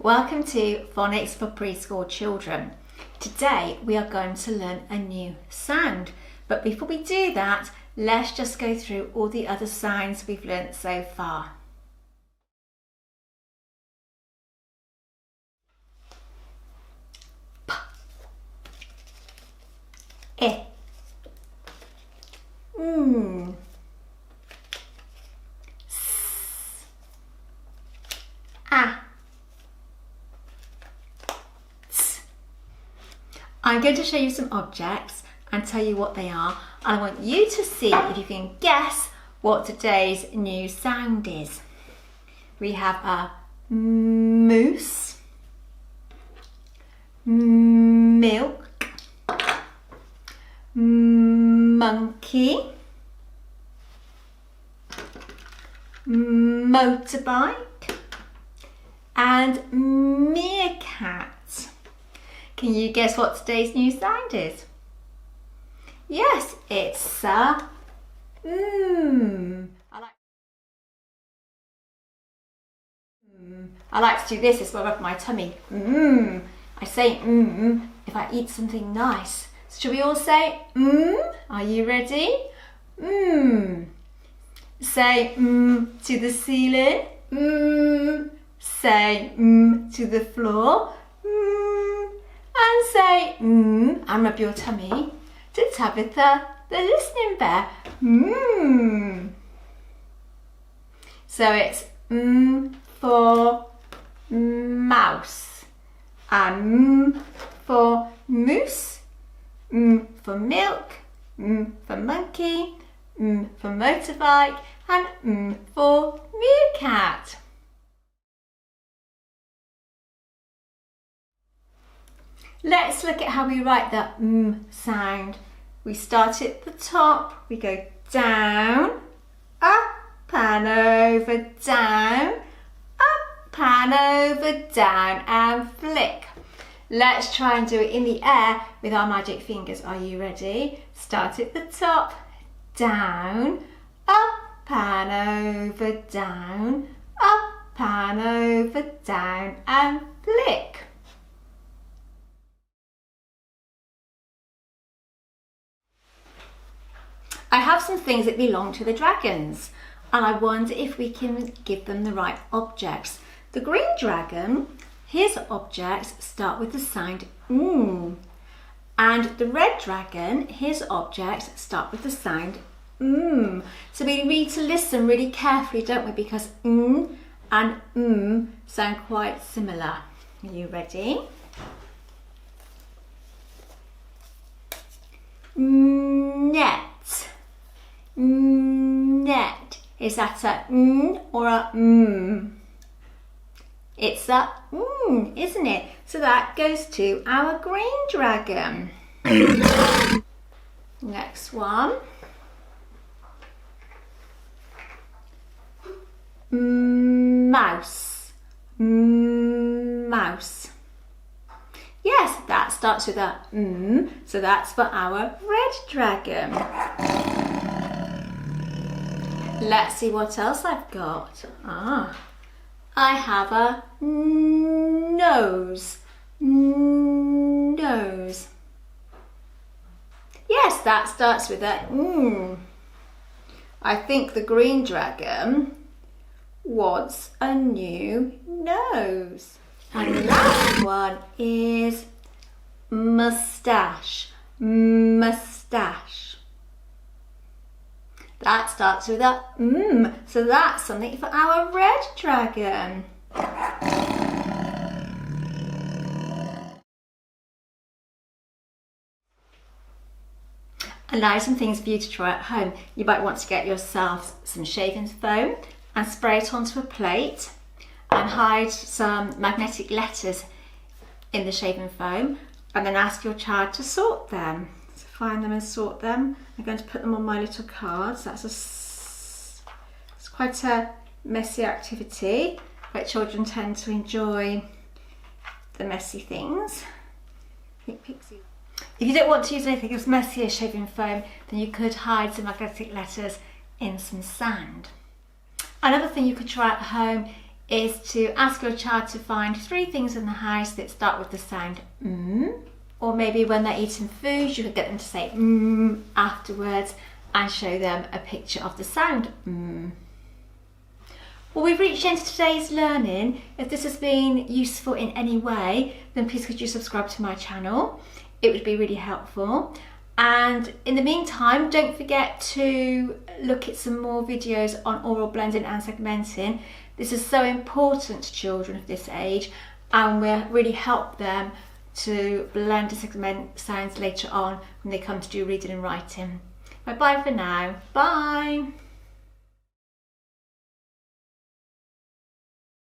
Welcome to Phonics for Preschool Children. Today we are going to learn a new sound, but before we do that, let's just go through all the other sounds we've learnt so far. P, I, S, A. I'm going to show you some objects and tell you what they are. I want you to see if you can guess what today's new sound is. We have a moose, milk, monkey, motorbike, and meerkat. Can you guess what today's new sound is? Yes, it's a I like to do this as well with my tummy. I say if I eat something nice. So shall we all say Are you ready? Say to the ceiling. Say to the floor. And say and rub your tummy to Tabitha, the listening bear. So it's for mouse, and for moose, for milk, for monkey, for motorbike, and for meerkat. Let's look at how we write the sound. We start at the top, we go down, up and over, down, up and over, down, and flick. Let's try and do it in the air with our magic fingers. Are you ready? Start at the top, down, up and over, down, up and over, down, and flick. I have some things that belong to the dragons, and I wonder if we can give them the right objects. The green dragon, his objects start with the sound and the red dragon, his objects start with the sound So we need to listen really carefully, don't we? Because and sound quite similar. Are you ready? Net. Net. Is that a or a It's a isn't it? So that goes to our green dragon. Next one. Mouse. Mouse. Yes, that starts with a so that's for our red dragon. Let's see what else I've got. I have a nose. Nose. Yes, that starts with a I think the green dragon wants a new nose. And the last one is moustache. Moustache. That starts with a so that's something for our red dragon. And now some things for you to try at home. You might want to get yourself some shaving foam and spray it onto a plate and hide some magnetic letters in the shaving foam, and then ask your child to sort them. So find them and sort them. I'm going to put them on my little cards. It's quite a messy activity, but children tend to enjoy the messy things. I think Pixie. If you don't want to use anything as messy as shaving foam, then you could hide some magnetic letters in some sand. Another thing you could try at home is to ask your child to find 3 things in the house that start with the sound or maybe when they're eating food, you could get them to say afterwards and show them a picture of the sound Well, we've reached the end of today's learning. If this has been useful in any way, then please could you subscribe to my channel? It would be really helpful. And in the meantime, don't forget to look at some more videos on oral blending and segmenting. This is so important to children of this age and will really help them to blend and segment sounds later on when they come to do reading and writing. Bye bye for now. Bye.